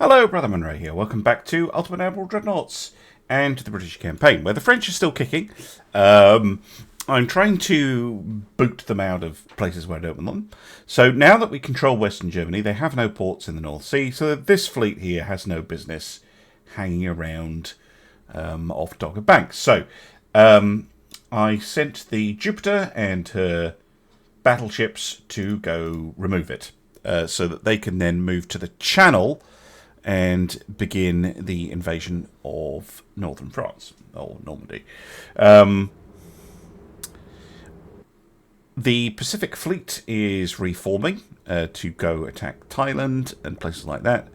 Hello, Brother Monroe here. Welcome back to Ultimate Admiral Dreadnoughts and to the British campaign, where the French are still kicking. I'm trying to boot them out of places where I don't want them. So now that we control Western Germany, they have no ports in the North Sea, so this fleet here has no business hanging around off Dogger Bank. So I sent the Jupiter and her battleships to go remove it, so that they can then move to the Channel and begin the invasion of northern France, or Normandy. The Pacific Fleet is reforming to go attack Thailand and places like that.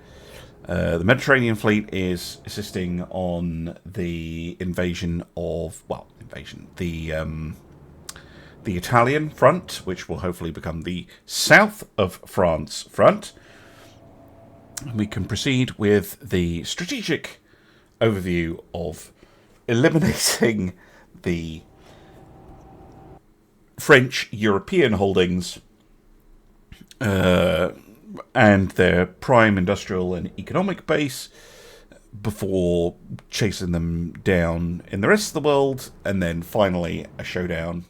The Mediterranean Fleet is assisting on the the Italian front, which will hopefully become the south of France front. We can proceed with the strategic overview of eliminating the French European holdings and their prime industrial and economic base before chasing them down in the rest of the world, and then finally a showdown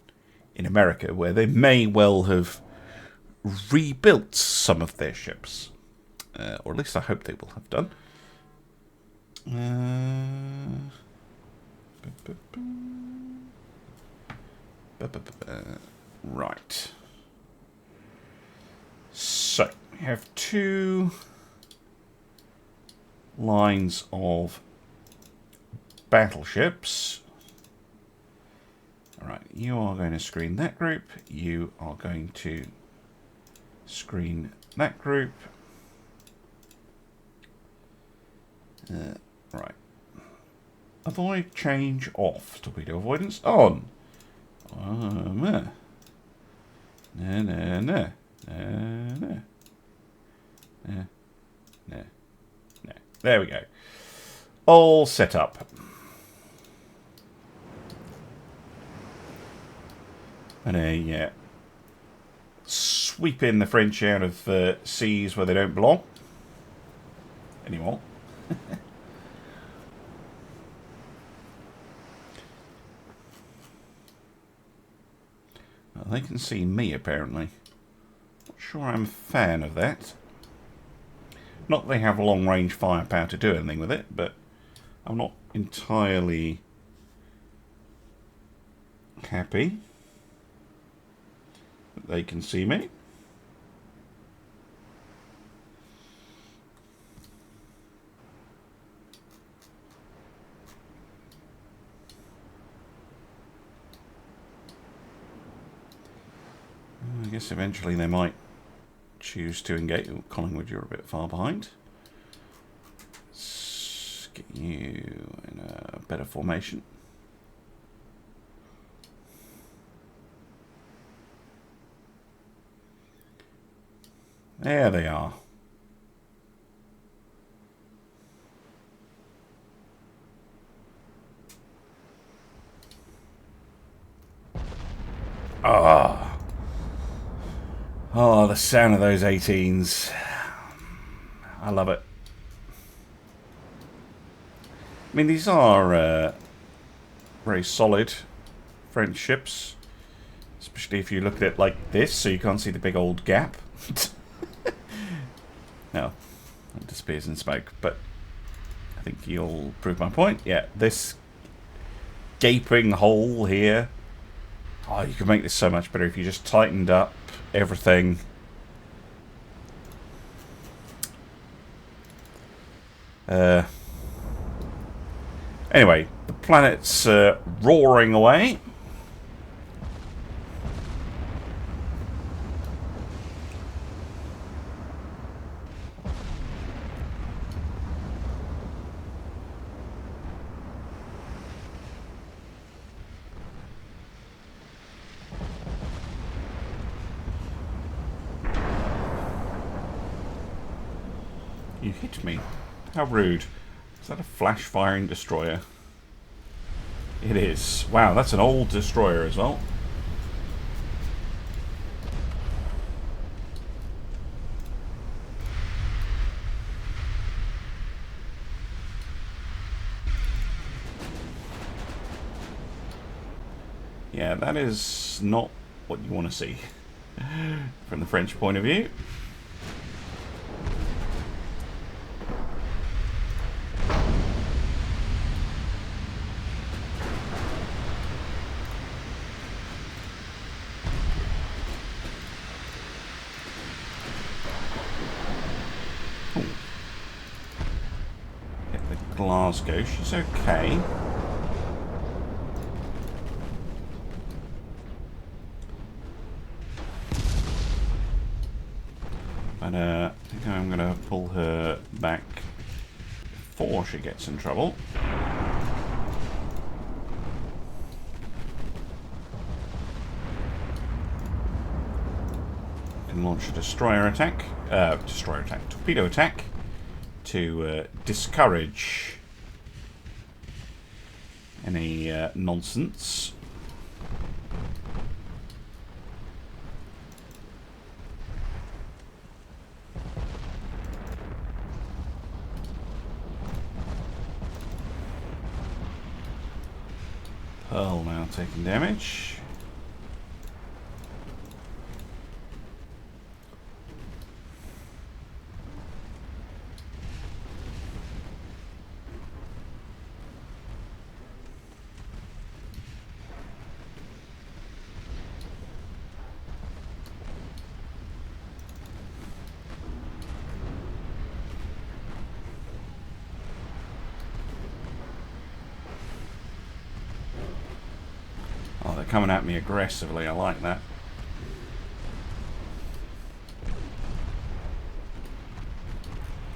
in America, where they may well have rebuilt some of their ships. Or at least I hope they will have done. Right. So, we have two lines of battleships. Alright, you are going to screen that group. You are going to screen that group. Right. Avoid change off. Torpedo avoidance on. No. There we go. All set up. And yeah. Sweep in the French out of seas where they don't belong anymore. Well, they can see me, apparently. Not sure I'm a fan of that. Not that they have long-range firepower to do anything with it, but I'm not entirely happy that they can see me. I guess eventually they might choose to engage. Oh, Collingwood, you're a bit far behind. Let's get you in a better formation. There they are. Ah. Oh, the sound of those 18s. I love it. I mean, these are very solid French ships. Especially if you look at it like this, so you can't see the big old gap. No, it disappears in smoke, but I think you'll prove my point. Yeah, this gaping hole here. Oh, you could make this so much better if you just tightened up everything. Anyway, the planet's roaring away. You hit me. How rude. Is that a flash-firing destroyer? It is. Wow, that's an old destroyer as well. Yeah, that is not what you want to see from the French point of view. Glasgow, she's okay. But I think I'm going to pull her back before she gets in trouble. Can launch a destroyer attack, torpedo attack to discourage any nonsense. Pearl now taking damage. Oh, they're coming at me aggressively. I like that.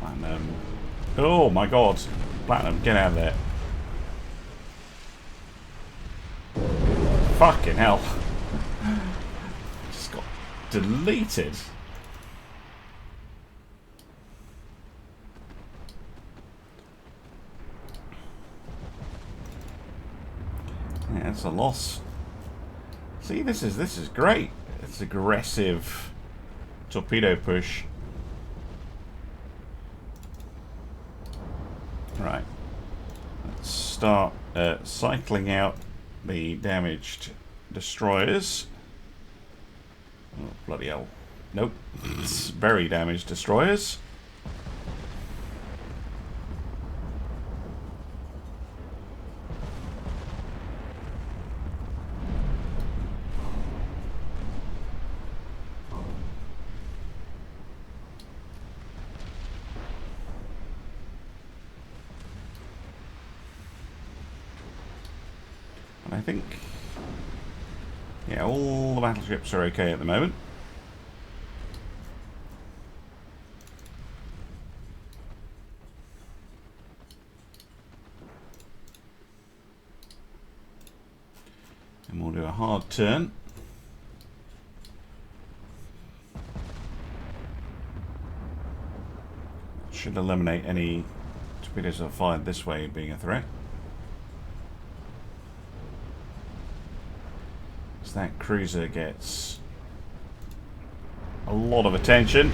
Platinum. Oh my god. Platinum, get out of there. Fucking hell. Just got deleted. Yeah, that's a loss. See, this is great. It's aggressive torpedo push. Right. Let's start cycling out the damaged destroyers. Oh, bloody hell. Nope. It's very damaged destroyers. I think, yeah, all the battleships are okay at the moment. And we'll do a hard turn. Should eliminate any torpedoes that are fired this way being a threat. That cruiser gets a lot of attention.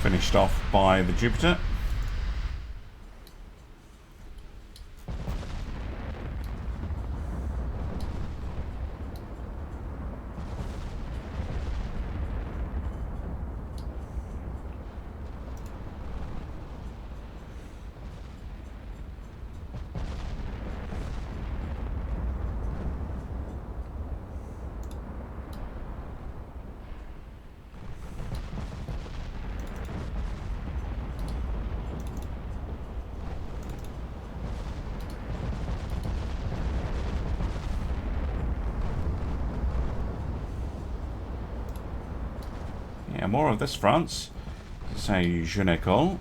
Finished off by the Jupiter. Yeah, more of this, France. Szidonya.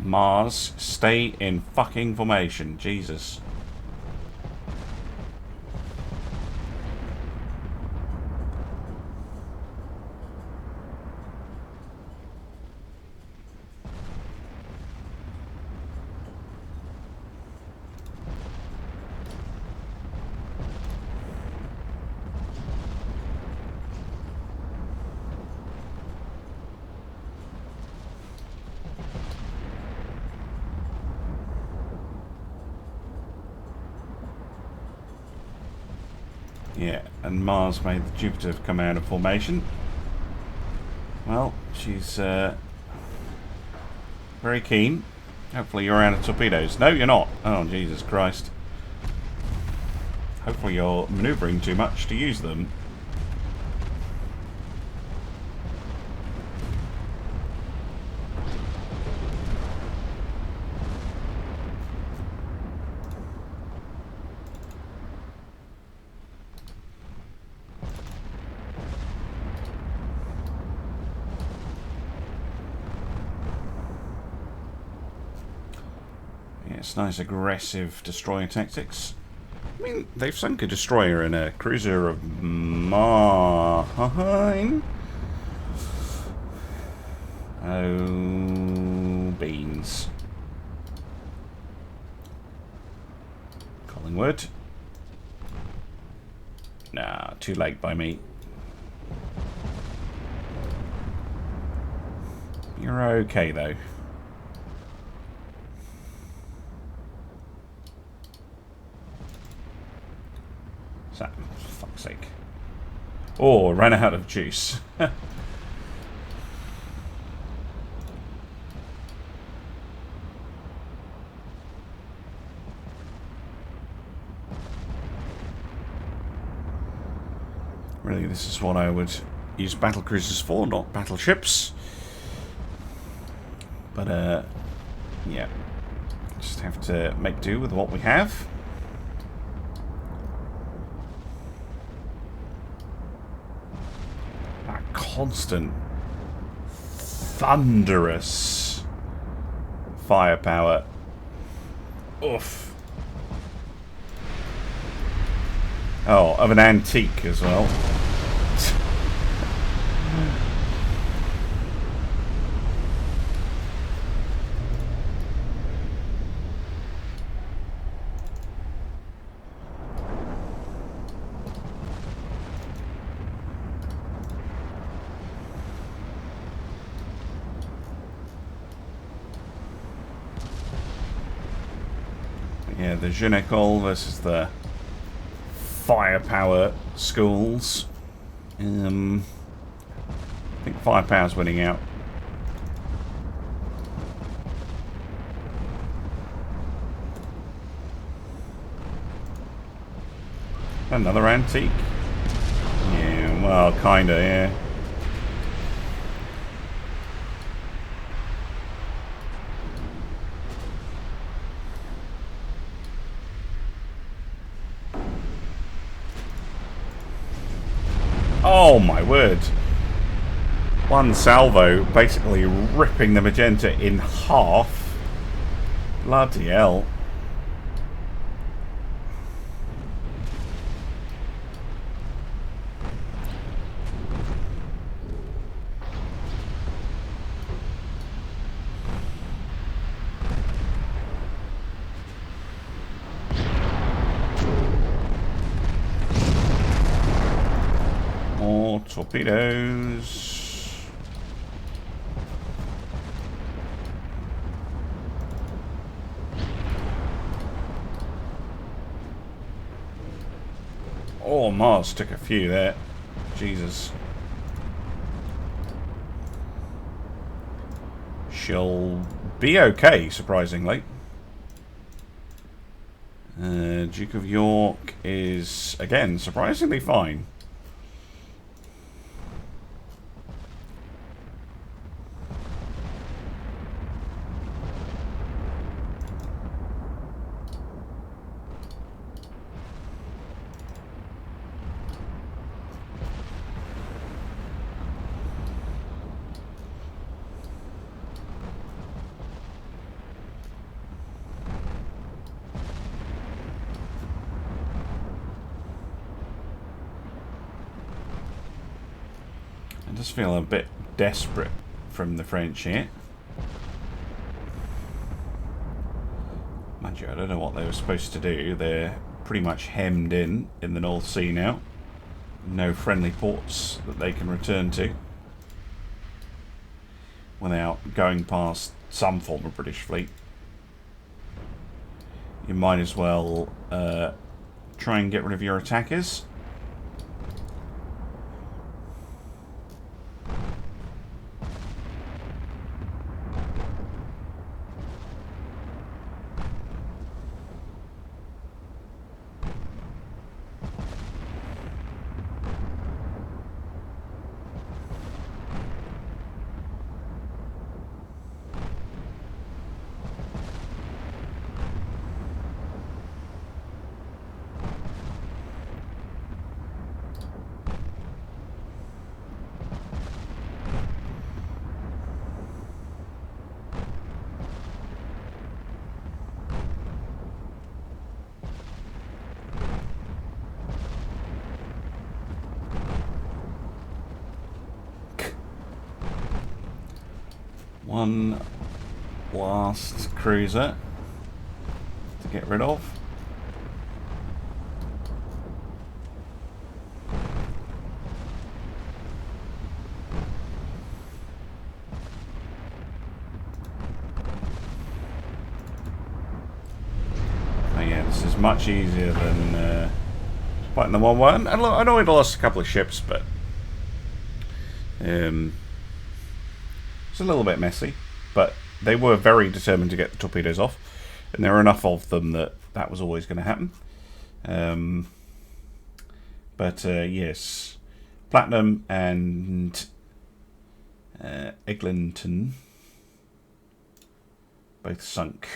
Mars, stay in fucking formation. Jesus. Yeah, and Mars made the Jupiter come out of formation. Well, she's very keen. Hopefully you're out of torpedoes. No, you're not. Oh, Jesus Christ. Hopefully you're manoeuvring too much to use them. It's nice aggressive destroyer tactics. I mean, they've sunk a destroyer and a cruiser of mine. Oh, beans. Collingwood. Nah, too late by me. You're okay, though. For fuck's sake. Oh, ran out of juice. Really, this is what I would use battle cruisers for, not battleships. But, yeah. Just have to make do with what we have. Constant, thunderous firepower. Oof. Oh, of an antique as well. Yeah, the Tentacle versus the firepower schools. I think firepower's winning out. Another antique? Yeah, well, kinda, yeah. Oh my word. One salvo basically ripping the magenta in half. Bloody hell. Torpedoes. Oh, Mars took a few there. Jesus. She'll be okay, surprisingly. Duke of York is, again, surprisingly fine. I just feel a bit desperate from the French here. Mind you, I don't know what they were supposed to do. They're pretty much hemmed in the North Sea now. No friendly ports that they can return to without going past some form of British fleet. You might as well try and get rid of your attackers. One last cruiser to get rid of. Oh yeah, this is much easier than fighting the 1-1. I know I lost a couple of ships, but it's a little bit messy. But they were very determined to get the torpedoes off, and there were enough of them that that was always going to happen. Yes, Platinum and Eglinton both sunk.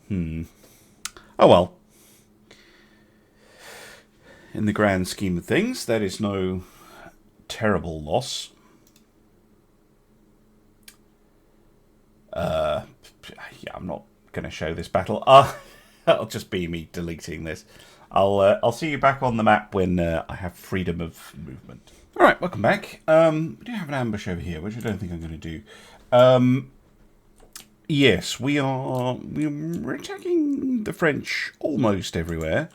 Oh well. In the grand scheme of things, that is no terrible loss. Yeah, I'm not going to show this battle. It'll just be me deleting this. I'll see you back on the map when I have freedom of movement. All right, welcome back. We do have an ambush over here, which I don't think I'm going to do. Yes, we're attacking the French almost everywhere.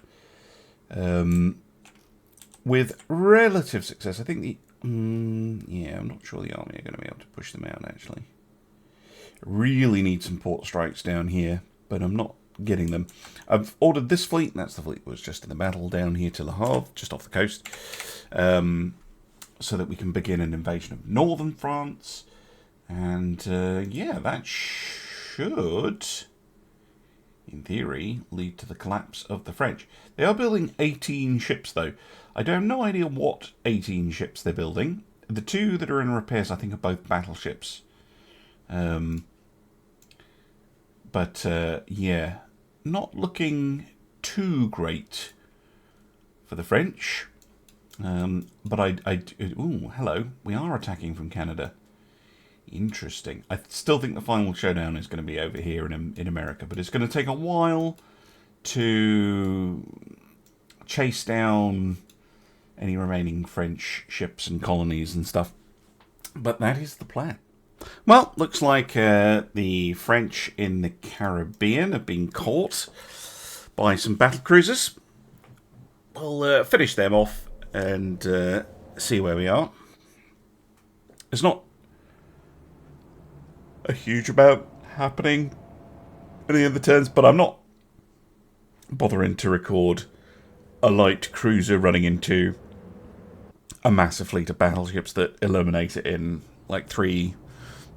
With relative success. I think yeah, I'm not sure the army are going to be able to push them out, actually. Really need some port strikes down here, but I'm not getting them. I've ordered this fleet, and that's the fleet that was just in the battle down here to Le Havre, just off the coast, so that we can begin an invasion of northern France. And yeah, that should, in theory, lead to the collapse of the French. They are building 18 ships, though. I don't have no idea what 18 ships they're building. The two that are in repairs, I think, are both battleships. Yeah, not looking too great for the French. Ooh, hello. We are attacking from Canada. Interesting. I still think the final showdown is going to be over here in America, but it's going to take a while to chase down any remaining French ships and colonies and stuff. But that is the plan. Well, looks like the French in the Caribbean have been caught by some battle cruisers. We'll finish them off and see where we are. There's not a huge amount happening any of the turns, but I'm not bothering to record a light cruiser running into a massive fleet of battleships that eliminate it in like 3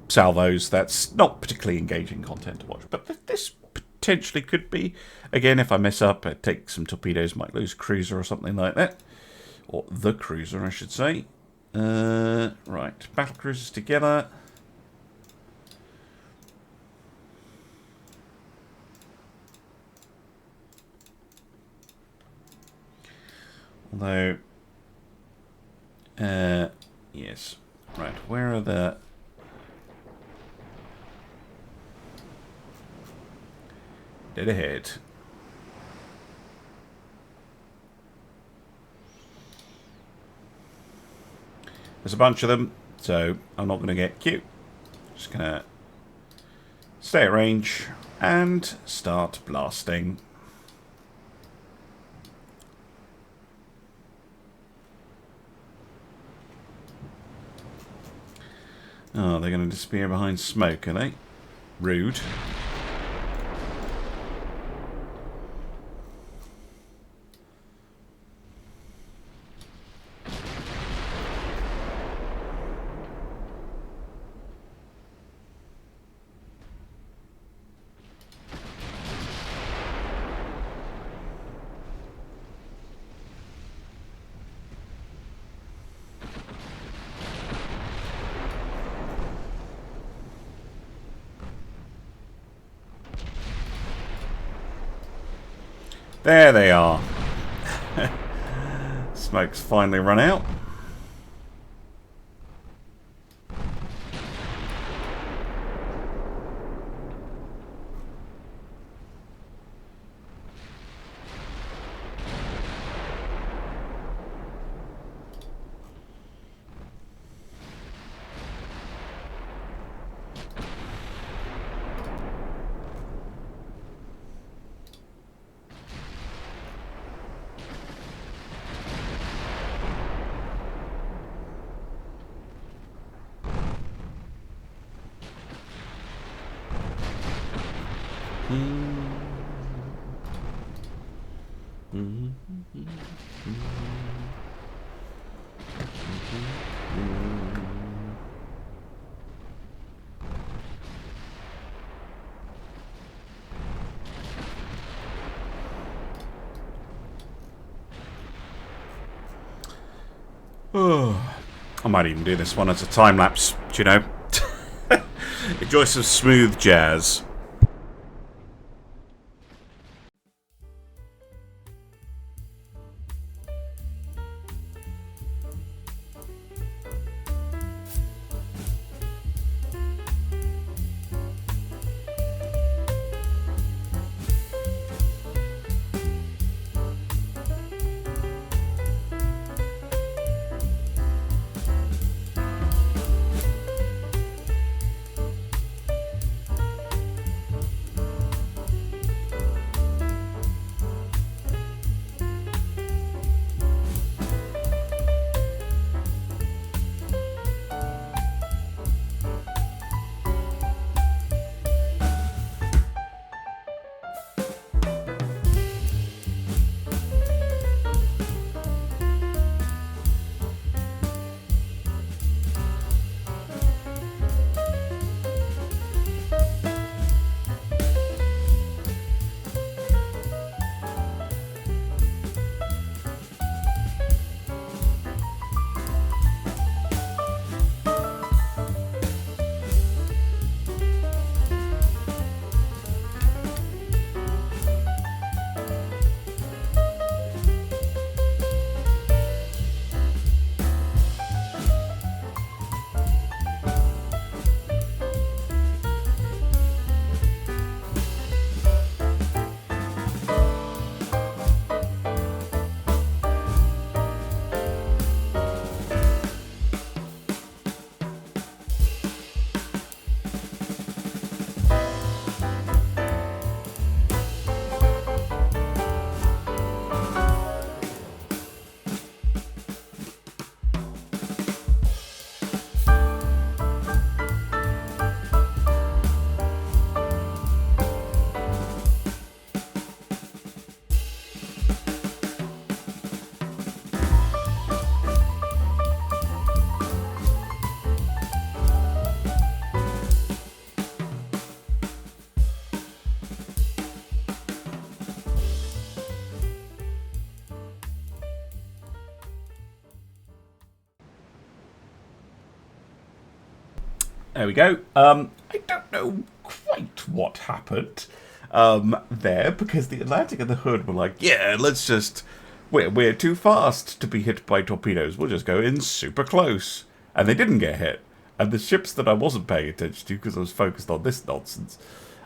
salvos. That's not particularly engaging content to watch, but this potentially could be. Again, if I mess up, I take some torpedoes, might lose a cruiser or something like that, or the cruiser, I should say. Right, battle cruisers together. Although, yes, right, where are the... Dead ahead. There's a bunch of them, so I'm not going to get cute. Just going to stay at range and start blasting. Oh, they're going to disappear behind smoke, are they? Rude. There they are. Smoke's finally run out. I might even do this one as a time lapse, do you know? Enjoy some smooth jazz. There we go. I don't know quite what happened there, because the Atlantic and the Hood were like, yeah, let's just... We're too fast to be hit by torpedoes. We'll just go in super close. And they didn't get hit. And the ships that I wasn't paying attention to because I was focused on this nonsense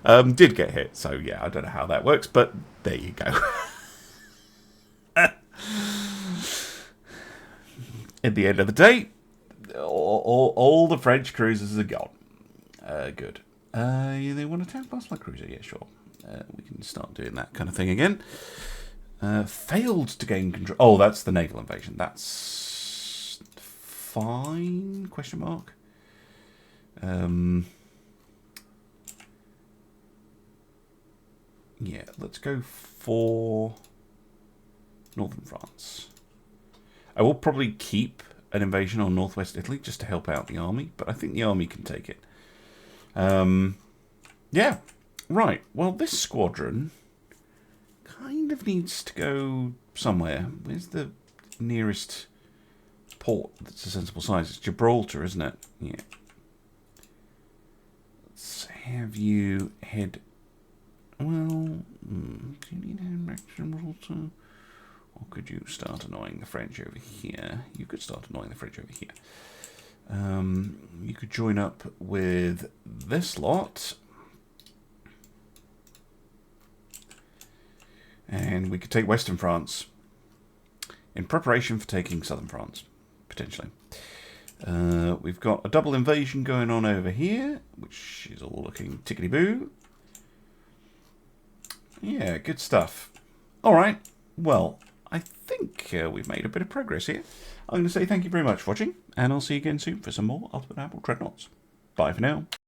did get hit. So, yeah, I don't know how that works, but there you go. At the end of the day, all the French cruisers are gone. Good. They want to attack last light cruiser? Yeah, sure. We can start doing that kind of thing again. Failed to gain control. Oh, that's the naval invasion. That's fine? Question mark. Yeah, let's go for northern France. I will probably keep an invasion on northwest Italy just to help out the army, but I think the army can take it. Yeah, right. Well, this squadron kind of needs to go somewhere. Where's the nearest port that's a sensible size? It's Gibraltar, isn't it? Yeah. Let's have you head... Well, do you need to head back to Gibraltar? Or could you start annoying the French over here? You could start annoying the French over here. You could join up with this lot. And we could take Western France in preparation for taking Southern France, potentially. We've got a double invasion going on over here, which is all looking tickety-boo. Yeah, good stuff. All right, well, I think we've made a bit of progress here. I'm going to say thank you very much for watching, and I'll see you again soon for some more Ultimate Admiral Dreadnoughts. Bye for now.